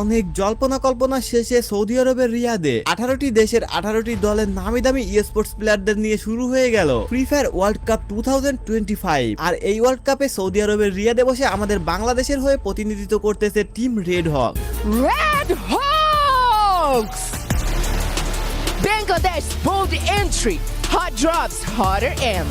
অনেক জল্পনা কল্পনা শেষে সৌদি আরবের রিয়াদে 18টি দেশের 18টি দলের নামি দামি স্পোর্টস প্লেয়ারদের নিয়ে শুরু হয়ে গেল ফ্রি ফায়ার ওয়ার্ল্ড কাপ 2025। আর এই ওয়ার্ল্ড কাপে সৌদি আরবের রিয়াদে বসে আমাদের বাংলাদেশের হয়ে প্রতিনিধিত্ব করতেছে টিম রেড হক। Red Hawks! Bangladesh bold entry, hot drops, hotter M.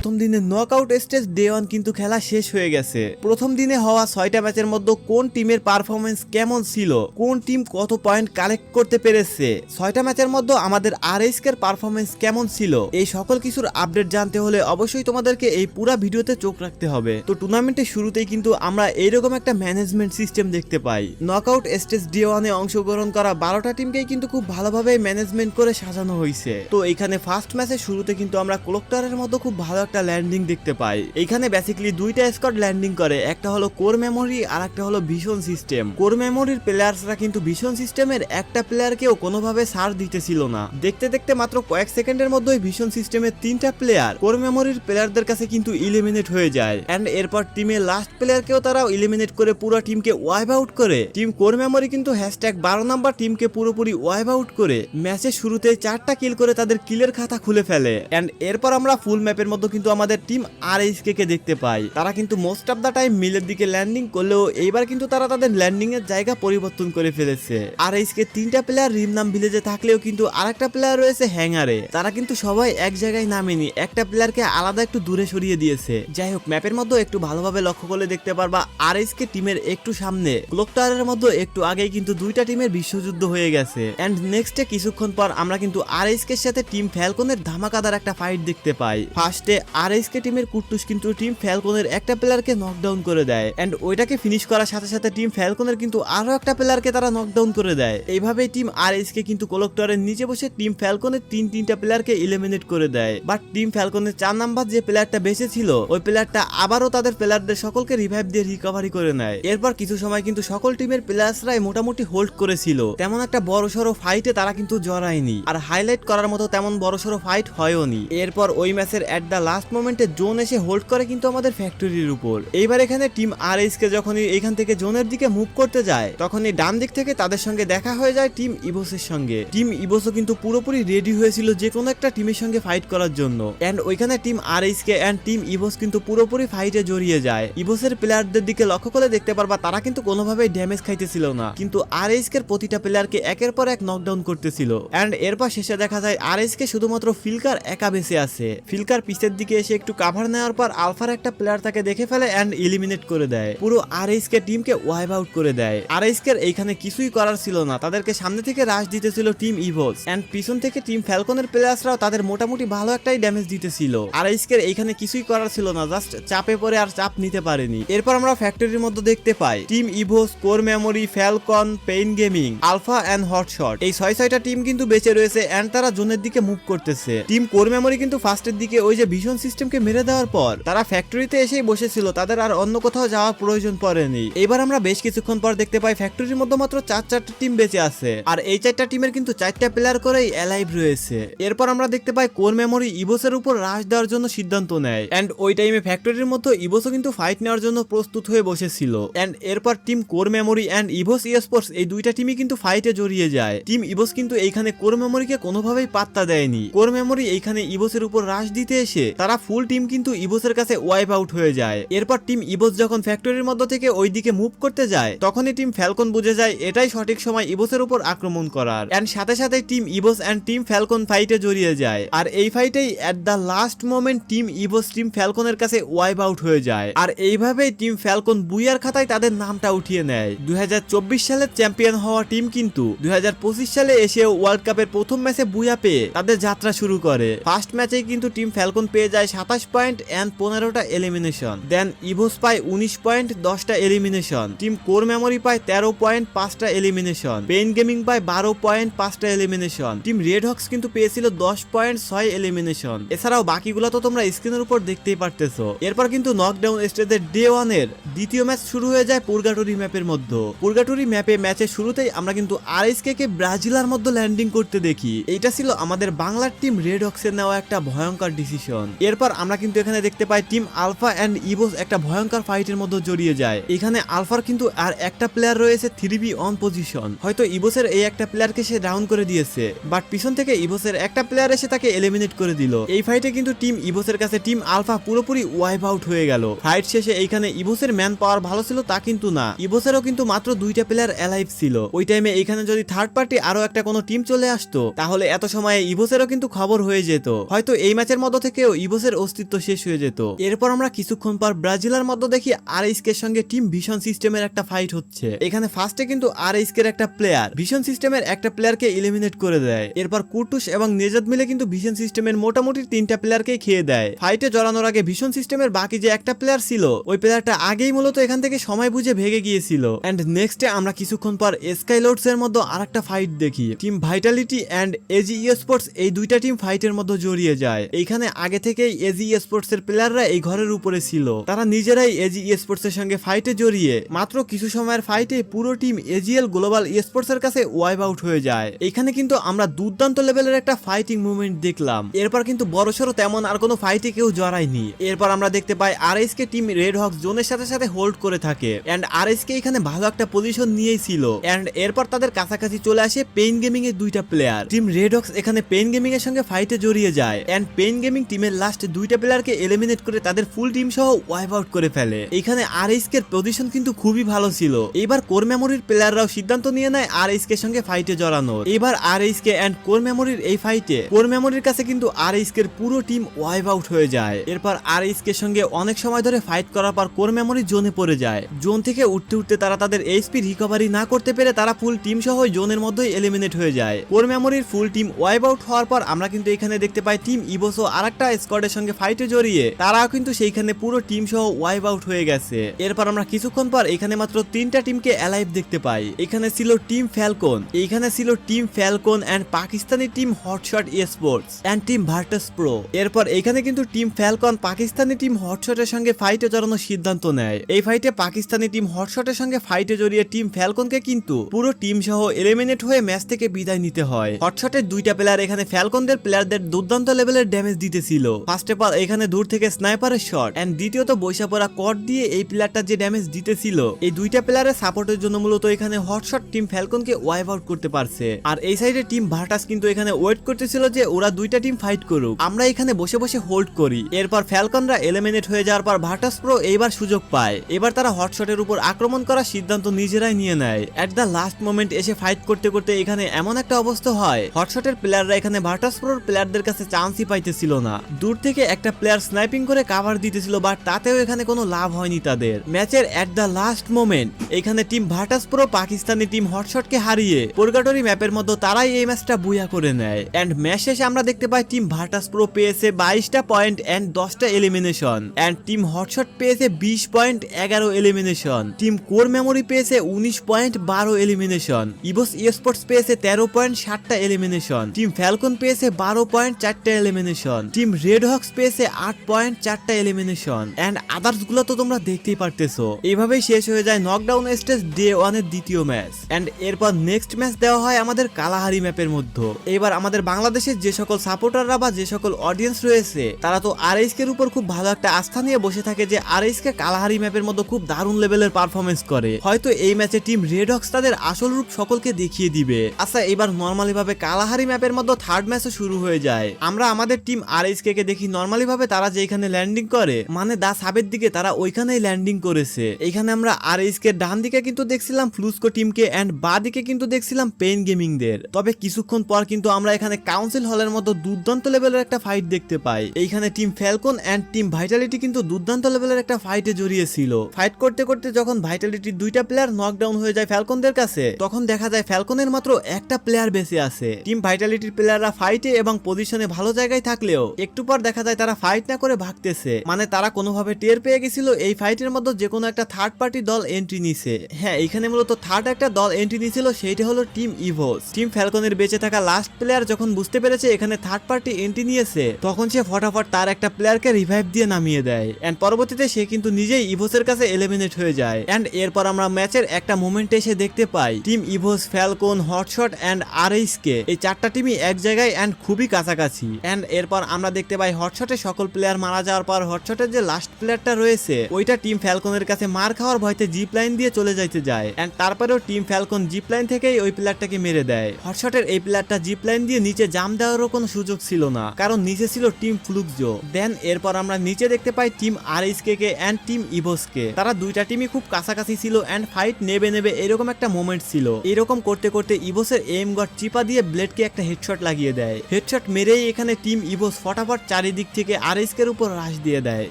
প্রথম দিনে নকআউট স্টেজ ডে 1 কিন্তু খেলা শেষ হয়ে গেছে। প্রথম দিনে হওয়া 6টা ম্যাচের মধ্যে কোন টিমের পারফরমেন্স কেমন ছিল, কোন টিম কত পয়েন্ট কালেক্ট করতে পেরেছে, 6টা ম্যাচের মধ্যে আমাদের আরএসকে এর পারফরমেন্স কেমন ছিল, এই সকল কিছুর আপডেট জানতে হলে অবশ্যই তোমাদেরকে এই পুরো ভিডিওতে চোখ রাখতে হবে। তো টুর্নামেন্টের শুরুতেই কিন্তু আমরা এইরকম একটা ম্যানেজমেন্ট সিস্টেম দেখতে পাই। নকআউট স্টেজ ডে 1 এ অংশগ্রহণ করা 12টা টিমকেই কিন্তু খুব ভালোভাবে ম্যানেজমেন্ট করে সাজানো হয়েছে। তো এখানে ফার্স্ট ম্যাচের শুরুতে কিন্তু আমরা ক্লোকটারের মতো খুব ভালো একটা ল্যান্ডিং দেখতে পাই। এখানে বেসিক্যালি দুইটা স্কোয়াড ল্যান্ডিং করে, একটা হলো কোর মেমোরি আর একটা হলো ভিশন সিস্টেম। কোর মেমোরির প্লেয়ার্সরা কিন্তু ভিশন সিস্টেমের একটা প্লেয়ারকেও কোনোভাবে ছাড় দিতেছিল না। দেখতে দেখতে মাত্র কয়েক সেকেন্ডের মধ্যেই ভিশন সিস্টেমের 3টা প্লেয়ার কোর মেমোরির প্লেয়ারদের কাছে কিন্তু ইলিমিনেট হয়ে যায়। এন্ড এরপর টিমের লাস্ট প্লেয়ারকেও তারাও ইলিমিনেট করে পুরো টিমকে ওয়াইপ আউট করে। টিম কোর মেমোরি কিন্তু #12 নাম্বার টিমকে পুরোপুরি ওয়াইপ আউট করে ম্যাচের শুরুতে 4টা কিল করে তাদের কিলের খাতা খুলে ফেলে। এন্ড এরপর আমরা ফুল ম্যাপের মধ্যে কিন্তু আমাদের টিম আরএসকে কে দেখতে পাই। তারা কিন্তু মোস্ট অফ দা টাইম মিলের দিকে ল্যান্ডিং করলেও এইবার কিন্তু তারা তাদের ল্যান্ডিং এর জায়গা পরিবর্তন করে ফেলেছে। আরএসকে 3টা প্লেয়ার রিমনাম ভিলেজে থাকলেও কিন্তু আরেকটা প্লেয়ার রয়েছে হ্যাঙ্গারে। তারা কিন্তু সবাই এক জায়গায় নামেনি, একটা প্লেয়ারকে আলাদা একটু দূরে সরিয়ে দিয়েছে। যাই হোক, ম্যাপের মধ্যে একটু ভালোভাবে লক্ষ্য করলে দেখতে পারবা আরএসকে টিমের একটু সামনে ক্লক টাওয়ারের মধ্যে একটু আগেই কিন্তু দুইটা টিমের বিশ্বযুদ্ধ হয়ে গেছে। এন্ড নেক্সটে কিছুক্ষণ পর আমরা কিন্তু আরএসকে এর সাথে টিম ফ্যালকনের ধামাকাদার একটা ফাইট দেখতে পাই। ফার্স্টে আরএসকে টিমের কুট্টুস কিন্তু টিম ফ্যালকনের একটা প্লেয়ারকে নকডাউন করে দেয়। এন্ড ওইটাকে ফিনিশ করার সাথে সাথে টিম ফ্যালকনের কিন্তু আরো একটা প্লেয়ারকে তারা নকডাউন করে দেয়। এইভাবে টিম আরএসকে কিন্তু কোলকটরের নিচে বসে টিম ফ্যালকনের তিনটা প্লেয়ারকে এলিমিনেট করে দেয়। বাট টিম ফ্যালকনের 4 নাম্বার যে প্লেয়ারটা বেঁচে ছিল ওই প্লেয়ারটা আবারও তাদের প্লেয়ারদের সকলকে রিভাইভ দিয়ে রিকভারি করে নেয়। এরপর কিছু সময় কিন্তু সকল টিমের প্লেয়ার্সরাই মোটামুটি হোল্ড করেছিল। তেমন একটা বড়সড় ফাইটে তারা কিন্তু জড়ায়নি, আর হাইলাইট করার মতো তেমন বড়সড় ফাইট হয়ওনি। এরপর ওই ম্যাচের এট দ্য লাস্ট মোমেন্টে জোন এসে হোল্ড করে কিন্তু আমাদের ফ্যাক্টরির উপর। এইবার এখানে টিম আরএসকে যখনই এখান থেকে জোনের দিকে মুভ করতে যায় তখনই ডান দিক থেকে তাদের সঙ্গে দেখা হয়ে যায় টিম ইভোসের সঙ্গে। টিম ইভোসও কিন্তু পুরোপুরি রেডি হয়েছিল যে কোনো একটা টিমের সঙ্গে ফাইট করার জন্য। এন্ড ওইখানে team RSK and team Evos কিন্তু পুরোপুরি ফাইটে জড়িয়ে যায়। ইভোসের প্লেয়ারদের দিকে লক্ষ্য করে দেখতে পারবা তারা কিন্তু কোনোভাবেই ড্যামেজ খাইতেছিল না, কিন্তু আরএসকে এর প্রতিটা প্লেয়ারকে একের পর এক নকডাউন করতেছিল। এন্ড এরপর শেষে দেখা যায় আরএসকে শুধুমাত্র ফিলকার একা বেঁচে আছে। ফিলকার পিছের দিকে এসে একটু কাভার নেওয়ার পর আলফার একটা প্লেয়ার তাকে দেখে ফেলে এন্ড এলিমিনেট করে দেয়। পুরো আরএসকে টিমকে ওয়াইপ আউট করে দেয়। আরএসকে এইখানে কিছুই করার ছিল না, তাদেরকে সামনে থেকে রাশ দিতেছিল টিম ইভোস এন্ড পিছন থেকে টিম ফ্যালকনের প্লেয়ার্সরাও তাদের মোটামুটি ভালো একটাই ড্যামেজ দিতেছিল। আরএসকে এইখানে কিছুই করার ছিল না, জাস্ট চাপে পড়ে আর চাপ নিতে পারেনি। এরপর আমরা ফ্যাক্টরির মধ্যে দেখতে পাই team Evos, Core Memory, Falcon, Pain Gaming, Alpha and Hotshot এই 6টা টিম কিন্তু বেঁচে রয়েছে এন্ড তারা জোনের দিকে মুভ করতেছে। টিম কোর মেমোরি কিন্তু ফার্স্টের দিকে ওই যে ভিশন সিস্টেমকে মেরে দেওয়ার পর তারা ফ্যাক্টরিতে এসেই বসেছিল, তাদের আর অন্য কোথাও যাওয়ার প্রয়োজন পড়েনি। এবার আমরা বেশ কিছুক্ষণ পর দেখতে পাই ফ্যাক্টরির মধ্যে মাত্র 4টা টিম বেঁচে আছে, আর এই 4টা টিমের কিন্তু 4টা প্লেয়ার করেই অ্যালাইভ রয়েছে। এরপর আমরা দেখতে পাই কোর মেমোরি ইভোসের উপর রাশ দেওয়ার জন্য সিদ্ধান্ত নেয়। এন্ড ওই টাইমে ফ্যাক্টরির মধ্যে ইভোসও কিন্তু ফাইট নেওয়ার জন্য প্রস্তুত হয়ে বসেছিল। এন্ড এরপর team core memory and Evos sports এই দুইটা টিমই কিন্তু ফাইটে জড়িয়ে যায়। টিম ইভোস কিন্তু এইখানে কোর মেমোরিকে কোনোভাবেই পাত্তা দেয়নি। কোর মেমোরি এইখানে ইভোসের উপর রাশ দিতে এসে তারা ফুল টিম কিন্তু ইভোসের কাছে ওয়াইপ আউট হয়ে যায়। এরপর টিম ইভোস যখন ফ্যাক্টরির মধ্য থেকে ওইদিকে মুভ করতে যায় তখনই টিম ফ্যালকন বুঝে যায় এটাই সঠিক সময় ইভোসের উপর আক্রমণ করার। এন্ড সাথে সাথে team Evos and team Falcon ফাইটে জড়িয়ে যায়। আর এই ফাইটেই at the last moment team Evos team ফ্যালকনের কাছে ওয়াইপ আউট হয়ে যায়। আর এইভাবেই টিম ফ্যালকন বুইয়ার খাতায় তাদের নামটা উঠিয়ে নেয়। 2024 সালের চ্যাম্পিয়ন হওয়া টিম কিন্তু 2025 সালে এসে ওয়ার্ল্ড কাপের প্রথম ম্যাচে বুইয়া পেয়ে তাদের যাত্রা শুরু করে। ফার্স্ট ম্যাচেই কিন্তু টিম ফ্যালকন পেয়ে যায় 27 পয়েন্ট এন্ড 15টা এলিমিনেশন। দেন ইভোস পায় 19 পয়েন্ট 10টা এলিমিনেশন। টিম কোর মেমোরি পায় 13 পয়েন্ট 5টা এলিমিনেশন। পেইন গেমিং পায় 12 পয়েন্ট 5টা এলিমিনেশন। টিম রেড হক্স কিন্তু পেয়েছিল 10 পয়েন্ট 6 এলিমিনেশন। এছাড়াও বাকিগুলো তো তোমরা স্ক্রিনের উপর দেখতেই পারতেছো। এরপর কিন্তু নকডাউন স্টেজের ডে 1 এর দ্বিতীয় ম্যাচ শুরু হয়ে যায় পুরগাটরি ম্যাপের মধ্যে। পুরগাটরি ম্যাপে ম্যাচের শুরুতেই আমরা কিন্তু আরএসকে কে ব্রাজিলের মধ্যে ল্যান্ডিং করতে দেখি। এইটা ছিল আমাদের বাংলার টিম রেড হক্সের নেওয়া একটা ভয়ঙ্কর ডিসিশন। এরপর আমরা কিন্তু এখানে দেখতে পাই টিম আলফা এন্ড ইভোস একটা ভয়ঙ্কর ফাইটের মধ্যে জড়িয়ে যায়। এখানে আলফার কিন্তু আর একটা প্লেয়ার রয়েছে 3v1 পজিশন। হয়তো ইভোসের এই একটা প্লেয়ারকে সে ডাউন করে দিয়েছে, বাট পিছন থেকে ইভোসের একটা প্লেয়ার এসে তাকে এলিমিনেট করে দিল। এই ফাইটে কিন্তু টিম ইভোসের কাছে টিম আলফা পুরোপুরি ওয়াইপ আউট হয়ে গেল। ফাইট শেষে এইখানে ইভোসের ম্যান পাওয়ার ভালো ছিল তা কিন্তু না, ইভোসেরও কিন্তু মাত্র 2টা প্লেয়ার অ্যালাইভ ছিল। ওই টাইমে এইখানে যদি থার্ড পার্টি আরো একটা কোনো টিম চলে আসতো তাহলে এত সময়ে ইভোসেরও কিন্তু খবর হয়ে যেত, হয়তো এই ম্যাচের মধ্য থেকেও ইভোসের অস্তিত্ব শেষ হয়ে যেত। এরপর আমরা কিছুক্ষণ পর ব্রাজিলের মধ্যে দেখি আরএইচকে সঙ্গে টিম ভিশন সিস্টেমের একটা ফাইট হচ্ছে। এখানে ফার্স্টে কিন্তু আরএইচকের একটা প্লেয়ার ভিশন সিস্টেমের একটা প্লেয়ারকে এলিমিনেট করে দেয়। এরপর কুটুস এবং নেজাদ মিলে কিন্তু ভিশন সিস্টেমের মোটামুটি 3টা প্লেয়ারকে খেয়ে দেয়। ফাইটে জড়ানোর আগে ভিশন সিস্টেমের বাকি যে একটা প্লেয়ার ছিল ওই প্লেয়ারটা আগেই মূলত এখান থেকে সময় বুঝে ভেগে গিয়েছিল। এন্ড নেক্সটে আমরা কিছুক্ষণ পর স্কাইলোডস এর মধ্যে আরেকটা ফাইট দেখি। Team vitality and AG sports এই দুইটা টিম ফাইটের মধ্যে জড়িয়ে যায়। এইখানে আগে থেকেই এজি স্পোর্টস এর প্লেয়াররা এই ঘরের উপরে ছিল, তারা নিজেরাই এজি স্পোর্টস এর সঙ্গে ফাইটে জড়িয়ে মাত্র কিছু সময়ের ফাইটে পুরো টিম এজিএল গ্লোবাল স্পোর্টস এর কাছে ওয়াইপ আউট হয়ে যায়। এখানে কিন্তু আমরা দুর্দান্ত লেভেলের একটা ফাইটিং মুভমেন্ট দেখলাম। এরপর কিন্তু বড়সড় তেমন আর কোনো ফাইটে কেউ জড়ায়নি। এরপর আমরা দেখতে পাই আরএসকে টিম রেড হক জোনের সাথে সাথে হোল্ড করে থাকে এন্ড আরএসকে এখানে ভালো একটা পজিশন নিয়েই ছিল। এন্ড এরপর তাদের কাছাকাছি চলে আসে পেইন গেমিং এর 2টা প্লেয়ার। টিম রেড হক্স এখানে পেইন গেমিং এর সঙ্গে ফাইটে জড়িয়ে যায় এন্ড পেইন গেমিং টিমের লাস্ট 2টা প্লেয়ারকে এলিমিনেট করে তাদের ফুল টিম সহ ওয়াইপ আউট করে ফেলে। এখানে আরএসকে এর পজিশন কিন্তু খুবই ভালো ছিল। এবার কোর মেমোরির প্লেয়াররাও সিদ্ধান্ত নিয়ে নেয় আরএসকে সঙ্গে ফাইটে জড়ানোর। এবার আরএসকে এন্ড কোর মেমোরির এই ফাইটে কোর মেমোরির কাছে কিন্তু আরএসকে এর পুরো টিম ওয়াইপ আউট হয়ে যায়। এরপর আরএসকে এর সঙ্গে অনেক সময় ধরে ফাইট করার পর কোর মেমোরি জোনে পড়ে যায়। জোন থেকে উঠতে উঠতে তারা তাদের এইচপি রিকভারি না করতে পেরে তারা ফুল টিম সহ জোনের মধ্যেই এলিমিনেট হয়ে যায়। কোর মেমোরির ফুল টিম ওয়াইপ আউট হওয়ার পর আমরা কিন্তু এখানে দেখতে পাই টিম ইভোসো আরেকটা স্কোয়াডের সঙ্গে ফাইটে জড়িয়ে তারাও কিন্তু সেইখানে পুরো টিম সহ ওয়াইপ আউট হয়ে গেছে। এরপর আমরা কিছুক্ষণ পর এখানে মাত্র 3টা টিমকে অ্যালাইভ দেখতে পাই। এখানে ছিল টিম ফ্যালকন, এইখানে ছিল team Falcon and Pakistani team hotshot sports and team Virtus pro. এরপর এখানে কিন্তু টিম ফ্যালকন পাকিস্তানি টিম হটশটের সঙ্গে ফাইটে জড়ানোর সিদ্ধান্ত নেয়। এই ফাইটে পাকিস্তানি টিম হটশটের সঙ্গে ফাইটে জড়িয়ে টিম ফ্যালকনকে কিন্তু পুরো টিম সহ এলিমিনেট হয়ে ম্যাচ থেকে বিদায় নিতে হয়। হটশটের 2টা প্লেয়ার এখানে ফ্যালকনদের প্লেয়ারদের দুর্দান্ত লেভেলের ড্যামেজ দিতেছিল। ফার্স্ট অফ অল এখানে দূর থেকে স্নাইপারের শট এন্ড দ্বিতীয়ত বৈশাপরা কট দিয়ে এই প্লেয়ারটা যে ড্যামেজ দিতেছিল এই 2টা প্লেয়ারের সাপোর্টের জন্য মূলত এখানে হটশট টিম ফ্যালকনকে ওয়াইপ আউট করতে পারছে। আর এই সাইডে টিম ভার্টাস কিন্তু এখানে ওয়েট করতেছিল যে ওরা 2টা টিম ফাইট করুক, আমরা এখানে বসে বসে হোল্ড করি। এরপর ফ্যালকনরা এলিমিনেট হয়ে যাওয়ার পর ভার্টাস প্রো এইবার সুযোগ পায়। এবার তারা হটশটের উপর আক্রমণ করার সিদ্ধান্ত নিজেরাই নিয়ে নেয়। এট দ্য লাস্ট মোমেন্ট এসে ফাইট করতে করতে এখানে এমন একটা অবস্থা হয় হটশটের প্লেয়াররা এখানে ভার্টাস প্রোর প্লেয়ারদের কাছে চান্সই পাইতেছিল না। দূর থেকে একটা প্লেয়ার স্নাইপিং করে কাভার দিতেছিল, বাট তাতেও এখানে কোনো লাভ হয়নি তাদের। ম্যাচের এট দ্য লাস্ট মোমেন্ট এখানে team Virtus Pro Pakistani team হটশটকে হারিয়ে পুরগাটরি ম্যাপের মধ্যে তারাই এই ম্যাচটা বুয়া করে নেয়। এন্ড ম্যাচ শেষে আমরা দেখতে পাই টিম ভার্টাস প্রো পেয়েছে 22টা পয়েন্ট এন্ড 10টা এলিমিনেশন এন্ড টিম হটশট পেয়েছে 20 point 11 elimination. Team core memory পেয়েছে 19 পয়েন্ট 12 এলিমিনেশন। ইভোস স্পোর্টস পেয়েছে 13 পয়েন্ট 7টা এলিমিনেশন। টিম ফ্যালকন পেয়েছে 12 পয়েন্ট 4টা এলিমিনেশন। টিম রেড হক্স পেয়েছে 8 পয়েন্ট 4টা এলিমিনেশন এন্ড আদার্স গুলো তো তোমরা দেখতেই পারতেছো। এইভাবেই শেষ হয়ে যায় নকডাউন স্টেজ ডে 1 এর দ্বিতীয় ম্যাচ। এন্ড এরপর নেক্সট ম্যাচ দেওয়া হয় আমাদের কালাহারি ম্যাপের মধ্যে। এবার আমাদের বাংলাদেশের যে সকল সাপোর্টাররা বা যে সকল অডিয়েন্স রয়েছে তারা তো আরএইচকে এর উপর খুব ভালো একটা আস্থা নিয়ে বসে থাকে যে আরএইচকে কালাহারি ম্যাপের মধ্যে খুব দারুণ লেভেলের পারফরমেন্স করে, হয়তো এই ম্যাচে টিম রেড হক্স তাদের আসল রূপ সকলকে দেখিয়ে দিবে। আচ্ছা এবার নরমালি ভাবে কালাহারি ম্যাপের মধ্যে থার্ড ম্যাচও শুরু হয়ে যায়। আমরা আমাদের টিম আরএইচকে কে দেখি নরমালি ভাবে তারা যেখানে ল্যান্ডিং করে মানে দা সাবের দিকে তারা ওইখানেই ল্যান্ডিং করেছে। এখানে আমরা আরএইচকে ডান দিকে কিন্তু দেখছিলাম ফ্লুস্কো টিমকে এন্ড বা দিকে কিন্তু দেখছিলাম পেইন গেমিং দের। তবে কিছুক্ষণ পর কিন্তু আমরা এখানে কাউন্সিল হলের মতো দুর্দান্ত লেভেলের একটা ফাইট দেখতে পাই। এইখানে team Falcon and team vitality কিন্তু দুর্দান্ত লেভেলের একটা ফাইটে জড়িয়েছিল। ফাইট করতে করতে যখন ভাইটালিটির 2টা প্লেয়ার নকডাউন হয়ে যায় ফ্যালকনদের কাছে তখন দেখা যায় ফ্যালকনের মাত্র একটা প্লেয়ার বেঁচে আছে। টিম ভাইটালিটির প্লেয়াররা ফাইটে এবং পজিশনে ভালো জায়গায় থাকলেও একটু পর দেখা যায় তারা ফাইট না করে ভাগতেছে, মানে তারা কোনোভাবে টের পেয়ে গেছিল এই ফাইটের মধ্যে যে কোনো একটা থার্ড পার্টি দল এন্ট্রি নিছে। হ্যাঁ এখানে মূলত থার্ড একটা দল এন্ট্রি নিছিল, সেইটা হলো টিম ইভোস। টিম ফ্যালকনের বেঁচে থাকা লাস্ট প্লেয়ার যখন বুঝতে পেরেছে এখানে থার্ড পার্টি এন্ট্রি নিয়েছে তখন সে ফটাফট তার একটা প্লেয়ারকে রিভাইভ দিয়ে নামিয়ে দেয় এন্ড পরবর্তীতে সে কিন্তু নিজেই ইভোসের কাছে এলিমিনেট হয়ে যায়। এন্ড এরপর আমরা ম্যাচের একটা মোমেন্টে এসে দেখতে পাই team Evos, Falcon, Hotshot and RHK এই 4টা টিমই এক জায়গায় এন্ড খুবই কাছাকাছি। এন্ড এরপর আমরা দেখতে পাই তাই হটশটে সকল প্লেয়ার মারা যাওয়ার পর হটশটের যে লাস্ট প্লেয়ারটা রয়েছে ওইটা টিম ফ্যালকনের কাছে মার খাওয়ার ভয়তে জিপ লাইন দিয়ে চলে যাইতে যায় এন্ড তারপরেও টিম ফ্যালকন জিপ লাইন থেকেই ওই প্লেয়ারটাকে মেরে দেয়। হটশটের এই প্লেয়ারটা জিপ লাইন দিয়ে নিচে জাম দেওয়ারও কোনো সুযোগ ছিল না, কারণ নিচে ছিল টিম ফ্লুকজো। দেন এরপর আমরা নিচে দেখতে পাই টিম আরএসকে কে এন্ড টিম ইভোসকে। তারা দুইটা টিমই খুব কাছাকাছি ছিল এন্ড ফাইট নেবে এরকম একটা মোমেন্ট ছিল। এরকম করতে করতে ইভোসের এম গড চিপা দিয়ে ব্লেডকে একটা হেডশট লাগিয়ে দেয়। হেডশট মেরেই এখানে টিম ইভোস ফটাফট চারিদিক থেকে আরএসকের উপর রাশ দিয়ে দেয়।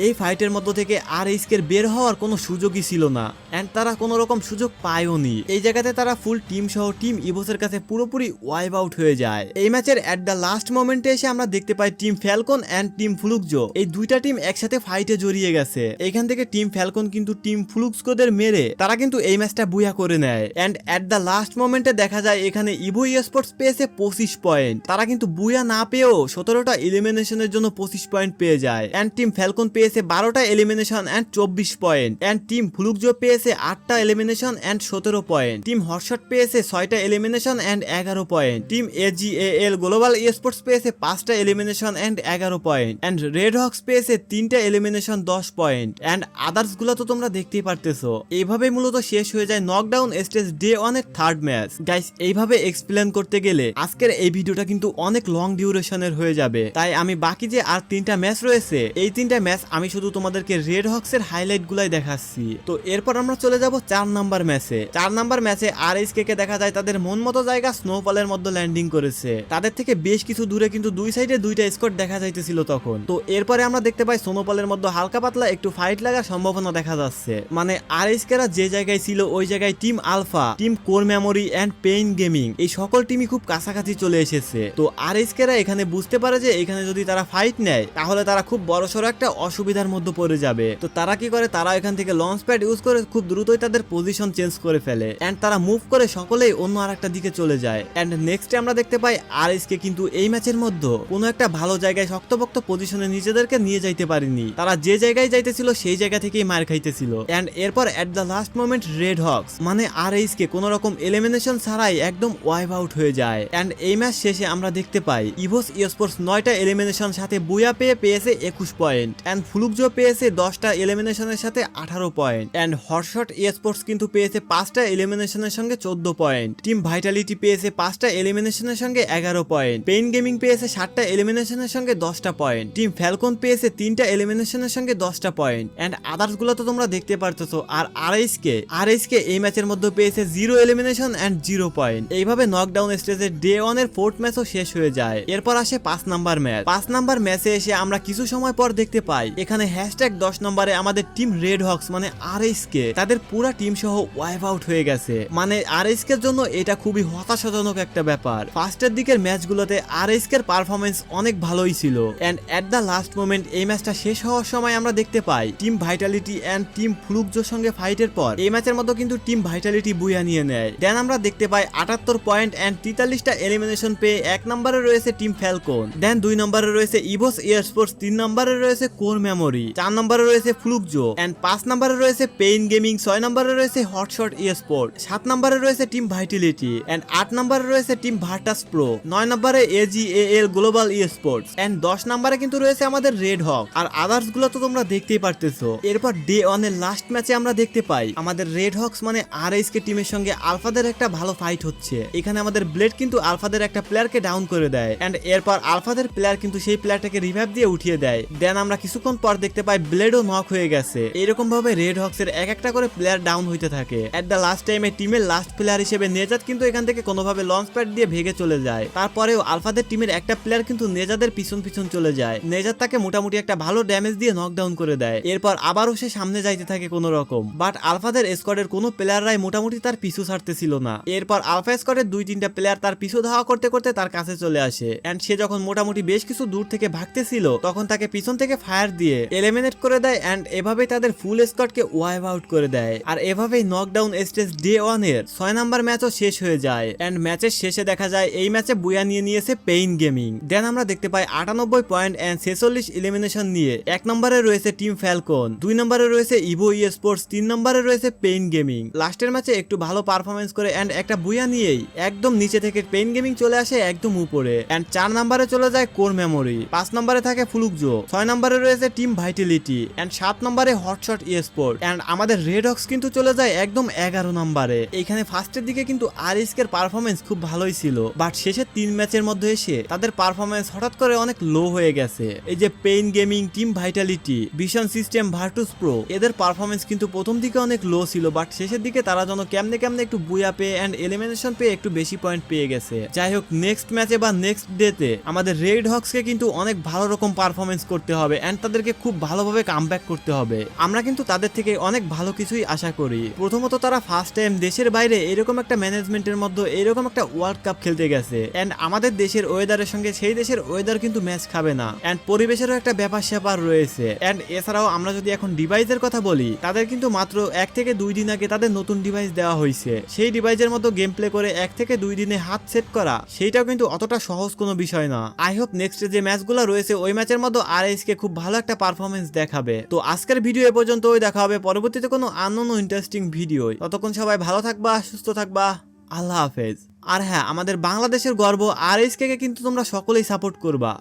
এই ফাইটের মধ্য থেকে আরএসকের বের হওয়ার কোনো সুযোগই ছিল না এন্ড তারা কোনো রকম সুযোগ পায়ওনি। এই জায়গাতে তারা ফুল টিম সহ টিম ইভোসের কাছে পুরোপুরি ওয়াইপ আউট হয়ে যায়। এই ম্যাচের এট দ্য লাস্ট মোমেন্টে এসে আমরা দেখতে পাই টিম ফ্যালকন এন্ড টিম ফ্লুকজো এই দুইটা টিম একসাথে ফাইটে জড়িয়ে গেছে। এখান থেকে টিম ফ্যালকন কিন্তু টিম ফ্লুকজোদের মেরে তারা কিন্তু এই ম্যাচটা বুয়া করে নেয় এন্ড এট দ্য লাস্ট মোমেন্টে দেখা যায় এখানে ইভো স্পোর্টস পেয়েছে 25 পয়েন্ট। তারা কিন্তু বুয়া না পেয়েও 17টা এলিমিনেশনের জন্য 25 পয়েন্ট পেয়ে যায় এন্ড টিম ফ্যালকন পেয়েছে 12টা elimination and 24 point and team Flukezo পেয়েছে 8টা elimination and 17 point. Team Hotshot পেয়েছে 6টা elimination and 11 point. Team AGAL Global Sports পেয়েছে 5টা elimination and 11 point and Red Hawks পেয়েছে 3টা এলিমিনেশন 10 পয়েন্ট এন্ড আদার্স গুলো তো তোমরা দেখতেই পারতেছো। এইভাবে মূলত শেষ হয়ে যায় নকডাউন স্টেজ ডে 1 এর থার্ড ম্যাচ। গাইস এইভাবে এক্সপ্লেন করতে গেলে আজকের এই ভিডিওটা কিন্তু অনেক লং ডিউরেশনের হয়ে যাবে, তাই আমি বাকি যে আর 3টা ম্যাচ রয়েছে এই 3টা ম্যাচ আমি শুধু তোমাদেরকে রেড হক্সের হাইলাইট গুলাই দেখাচ্ছি। তো এরপর আমরা চলে যাব 4 নাম্বার ম্যাচে। 4 নাম্বার ম্যাচে আরএসকে কে দেখা যায় তাদের মন মতো জায়গা স্নোফলের মধ্যে ল্যান্ডিং করেছে। তাদের থেকে বেশ কিছু দূরে কিন্তু দুই সাইডে দুইটা স্কোয়াড দেখা যাইতেছিল তখন। তো এরপরে আমরা দেখতে পাই স্নোফলের মধ্যে হালকা পাতলা একটু ফাইট লাগার সম্ভাবনা দেখা যাচ্ছে। মানে আরএসকেরা যে জায়গায় ছিল ওই জায়গায় team alpha, team core memory and pain gaming এই সকল টিমই খুব কাছাকাছি চলে এসেছে। তো আরএসকেরা এখানে বুঝতে পারে যে এখানে যদি তারা ফাইট নেয় তাহলে তারা খুব বড়সড় একটা অসুবিধার মধ্যে পড়ে যাবে। তো তারা কি করে, তারা এখান থেকে লঞ্চ প্যাড ইউজ করে খুব দ্রুতই তাদের পজিশন চেঞ্জ করে ফেলে এন্ড তারা মুভ করে সকলেই অন্য আরেকটা দিকে চলে যায় এন্ড নেক্সটে আমরা দেখতে পাই আরএসকে কিন্তু এই ম্যাচের মধ্যে কোনো একটা ভালো জায়গায় শক্তপোক্ত পজিশনে নিজেদেরকে নিয়ে যাইতে পারেনি। তারা যে জায়গায় যাইতেছিল সেই জায়গা থেকেই মার খাইতেছিল এন্ড এরপর এট the last moment red Hawks মানে আরএসকে কোনো রকম এলিমিনেশন ছাড়াই একদম ওয়াইপ আউট হয়ে যায় এন্ড এই ম্যাচ শেষে আমরা দেখতে পাই ইভোস স্পোর্টস 9টা এলিমিনেশন সাথে বুয়া পেয়েছে 21 পয়েন্ট এন্ড ফ্লুকজো পেয়েছে 10টা এলিমিনেশনের সাথে 18 পয়েন্ট এন্ড হটশট স্পোর্টস কিন্তু পেয়েছে 5টা এলিমিনেশনের সঙ্গে 14 পয়েন্ট। টিম ভাইটালিটি পেয়েছে 5টা এলিমিনেশনের সঙ্গে 11 পয়েন্ট। পেইন গেমিং পেয়েছে 7টা এলিমিনেশনের সঙ্গে 10টা পয়েন্ট। টিম ফ্যালকন পেয়েছে 3টা এলিমিনেশনের সঙ্গে 10টা পয়েন্ট এন্ড আদার্স গুলো তো তোমরা দেখতে পারতেছো। আর আরএসকে এই ম্যাচের মধ্যে পেয়েছে 0 এলিমিনেশন এন্ড 0 পয়েন্ট। এইভাবে নকডাউন স্টেজের ডে 1 এর 4th ম্যাচও শেষ হয়ে যায়। এরপর আসে 5 নাম্বার ম্যাচ। 5 নাম্বার ম্যাচে এসে আমরা কিছু সময় পর দেখতে পাই এখানে #10 নম্বরে আমাদের টিম রেড হক্স মানে আরএসকে তাদের পুরো টিম সহ ওয়াইপ আউট হয়ে গেছে। মানে আরএসকের জন্য এটা খুবই হতাশাজনক একটা ব্যাপার। ফার্স্টের দিকের ম্যাচগুলোতে আরএসকের পারফরমেন্স অনেক ভালোই ছিল and at the last moment এই ম্যাচটা শেষ হওয়ার সময় আমরা দেখতে পাই টিম ভাইটালিটি এন্ড টিম ফ্লুকজোর সঙ্গে ফাইটের পর এই ম্যাচের মধ্যে কিন্তু টিম ভাইটালিটি বুয়া নিয়ে নেয়। দেন আমরা দেখতে পাই 78 পয়েন্ট এন্ড 43টা এলিমিনেশন পেয়ে 1 নম্বরে রয়েছে টিম ফ্যালকন, দেন 2 নম্বরে রয়েছে ইভোস স্পোর্টস, 3 নম্বরে রয়েছে কোর মেমোরি, 4 নম্বরে রয়েছে ফ্লুকজো এন্ড 5 নম্বরে রয়েছে পেইন গেমিং, 6 নম্বরে রয়েছে হটশট স্পোর্ট, 7 নম্বরে রয়েছে টিম ভাইটালিটি এন্ড 8 নম্বরে রয়েছে টিম ভার্টাস প্রো, 9 নম্বরে এজিএএল গ্লোবাল স্পোর্টস এন্ড 10 নম্বরে কিন্তু রয়েছে আমাদের রেড হক। আর আদার্স গুলো তো তোমরা দেখতেই পারতেছো। এরপর ডে 1 এর লাস্ট ম্যাচে আমরা দেখতে পাই আমাদের রেড হক্স মানে আরএসকে টিমের সঙ্গে আলফাদের একটা ভালো ফাইট হচ্ছে। এখানে আমাদের ব্লেড কিন্তু আলফাদের একটা প্লেয়ারকে ডাউন করে দেয় এন্ড এরপর আলফাদের প্লেয়ার কিন্তু সেই প্লেয়ারটাকে রিভাইভ দিয়ে উঠিয়ে দেয়। দেন আমরা কিছুক্ষণ পর দেখতে পাই ব্লেডও নক হয়ে গেছে। এরকম ভাবে রেড হক্সের এক একটা করে প্লেয়ার ডাউন হইতে থাকে। এট দ্য লাস্ট টাইমে টিমের লাস্ট প্লেয়ার হিসেবে নেজাদ কিন্তু এখান থেকে কোনোভাবে লঞ্চ প্যাড দিয়ে ভেগে চলে যায়। তারপরেও আলফাদের টিমের একটা প্লেয়ার কিন্তু নেজাদের পিছন চলে যায়। নেজাদ তাকে মোটামুটি একটা ভালো ড্যামেজ দিয়ে নকডাউন করে দেয়। এরপর আবারও সে সামনে যাইতে থাকে কোনো রকম, বাট আলফাদের স্কোয়াডের কোনো প্লেয়াররাই মোটামুটি তার পিছু ছাড়তেছিল না। এরপর আলফা স্কোয়াডের 2-3টা প্লেয়ার তার পিছু ধাওয়া করতে করতে তার কাছে চলে আসে এন্ড সে যখন মোটামুটি বেশ কিছু দূর থেকে ভাগতেছিল তখন তাকে পিছন থেকে ফায়ার দিয়ে এলিমিনেট করে দেয় এন্ড এভাবেই তাদের ফুল স্কোয়াডকে ওয়াইপ আউট করে দেয়। আর এভাবেই নকডাউন স্টেজ ডে 1 এর 6 নাম্বার ম্যাচও শেষ হয়ে যায় এন্ড ম্যাচের শেষে দেখা যায় এই ম্যাচে বুয়া নিয়ে নিয়েছে পেইন গেমিং। দেন আমরা দেখতে পাই 98 পয়েন্ট এন্ড 46 এলিমিনেশন নিয়ে 1 নম্বরে রয়েছে টিম ফ্যালকন, 2 নম্বরে রয়েছে ইভো স্পোর্টস, 3 নম্বরে রয়েছে পেইন গেমিং। লাস্টের ম্যাচে একটু ভালো পারফরমেন্স করে এন্ড একটা বুয়া নিয়েই একদম নিচে থেকে পেইন গেমিং চলে আসে একদম উপরে এন্ড 4 নম্বরে চলে যায় কোর মেমোরি, 5 নম্বরে থাকে ফুলুকজো, 6 নম্বরে রয়েছে টিম ভাইটালিটি এন্ড 7 নম্বরে হটশট স্পোর্ট এন্ড আমাদের রেড হক্স কিন্তু চলে যায় একদম 11 নম্বরে। এখানে ফার্স্টের দিকে কিন্তু আরএসকের পারফরমেন্স খুব ভালোই ছিল, বাট শেষের 3 ম্যাচের মধ্যে এসে তাদের পারফরমেন্স হঠাৎ করে অনেক লো হয়ে গেছে। এই যে Pain Gaming, team Vitality, Vision System, Virtus Pro, এদের পারফরমেন্স কিন্তু প্রথম দিকে অনেক লো ছিল, বাট শেষের দিকে তারা যেন কেমনে কেমনে একটু বুয়া পেয়ে এন্ড এলিমিনেশন পেয়ে একটু বেশি পয়েন্ট পেয়ে গেছে। যাই হোক, নেক্সট ম্যাচে বা নেক্সট ডেতে আমাদের রেড হক্সকে কিন্তু অনেক ভালো রকম পারফরমেন্স করতে হবে এন্ড তাদেরকে খুব ভালোভাবে কামব্যাক করতে হবে। আমরা কিন্তু তাদের থেকে অনেক ভালো কিছুই আশা করি। প্রথমত তারা ফার্স্ট টাইম দেশের বাইরে এরকম একটা ম্যানেজমেন্টের মধ্যে এরকম একটা ওয়ার্ল্ড কাপ খেলতে গেছে এন্ড আমাদের দেশের ওয়েদারের সঙ্গে সেই দেশের ওয়েদার কিন্তু ম্যাচ খাবে না এন্ড পরিবেশেরও একটা ব্যাপার স্যাপার রয়েছে। এন্ড এছাড়াও আমরা যদি এখন ডিভাইসের কথা বলি, তাদের কিন্তু মাত্র 1 থেকে 2 দিন আগে তাদের নতুন ডিভাইস দেওয়া হয়েছে। সেই ডিভাইসের মতো গেম প্লে করে 1 থেকে 2 দিনে হাত সেট করা সেইটাও কিন্তু অতটা সহজ কোনো বিষয় না। আই হোপ নেক্সট যে ম্যাচগুলো রয়েছে ওই ম্যাচের মধ্যে আরএসকে খুব ভালো একটা পারফরমেন্স দেখাবে। তো আজকের ভিডিও এ পর্যন্তই, দেখা হবে পরবর্তীতে কোনো আননোন ইন্টারেস্টিং ভিডিও। ততক্ষণ সবাই ভালো থাকবা, সুস্থ থাকবা, আল্লাহ হাফেজ। আর হ্যাঁ, আমাদের বাংলাদেশের গর্ব আরএসকে কিন্তু তোমরা সকলেই সাপোর্ট করবা।